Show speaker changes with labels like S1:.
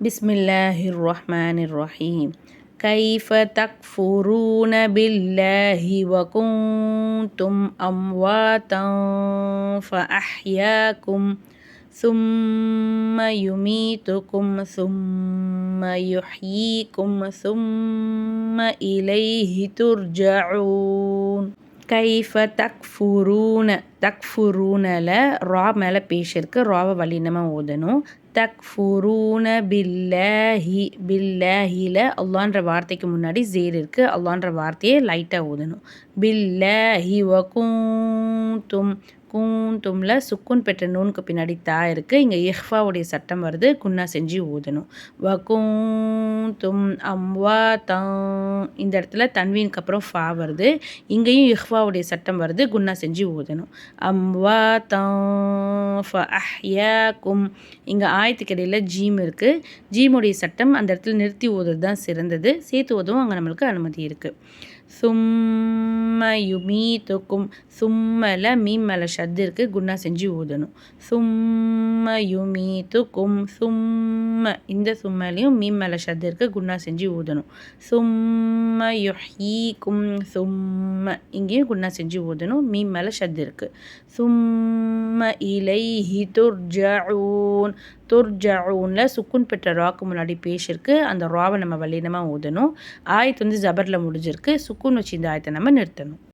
S1: பிஸ்மில்லாஹிர் ரஹ்மானிர் ரஹீம். கைஃப தக்ஃபுரூன பில்லாஹி வ குன்தும் அம்வாதன் ஃபஅஹ்யாக்கும் ثم يميتكم ثم يحييكم ثم إليه ترجعون. கைஃப தக்ஃபுரூனல ரா மேலே பேஷ் இருக்குது. ராவை வல்லினமாக ஓதணும். தக்ஃபுரூன பில்லாஹில அல்லான்ற வார்த்தைக்கு முன்னாடி ஜேர் இருக்குது. அல்லான்ற வார்த்தையை லைட்டாக ஓதணும். பில்லாஹி வ கூந்தும்ல சுக்குன் பெற்ற நூனுக்கு பின்னாடி தா இருக்குது. இங்கே இஹ்ஃபாவுடைய சட்டம் வருது. குன்னா செஞ்சு ஓதணும். வ கூந்தும் அம்வாதன் இந்த இடத்துல தன்வீனுக்கு அப்புறம் ஃபா வருது. இங்கேயும் இஹ்ஃபாவுடைய சட்டம் வருது. குன்னா செஞ்சு ஓதணும். அம்வாதன் ஃபஅஹ்யாக்கும் இங்கே ஆயத்துக்கு இடையில் ஜீம் இருக்குது. ஜீமுடைய சட்டம் அந்த இடத்துல நிறுத்தி ஓதுறது தான் சிறந்தது. சேர்த்து ஓதவும் அங்கே நம்மளுக்கு அனுமதி இருக்குது. சும்ம யுமீத்துக்கும் சும்மல மீம் மேலே ஷத்து இருக்குது. குன்னா செஞ்சு ஓதணும். சும்ம யுமீத்துக்கும் சும்ம இந்த சும்மலையும் மீம் மேலே ஷத்து இருக்குது. குன்னா செஞ்சு ஓதணும். சும்ம யுஹ்யீக்கும் சும்ம இங்கேயும் குன்னா செஞ்சு ஓதணும். மீம் மேலே ஷத்து இருக்குது. சும்ம இலைஹி துர்ஜஊன் துர்ஜஊன்ல சுக்குன் பெற்ற ராக்கு முன்னாடி பேஷ் இருக்குது. அந்த ராவை நம்ம வல்லினமாக ஓதணும். ஆயத்து ஜபரில் முடிஞ்சிருக்கு. சுக்குன் வச்சு இந்த ஆயத்தை நம்ம நிறுத்தணும்.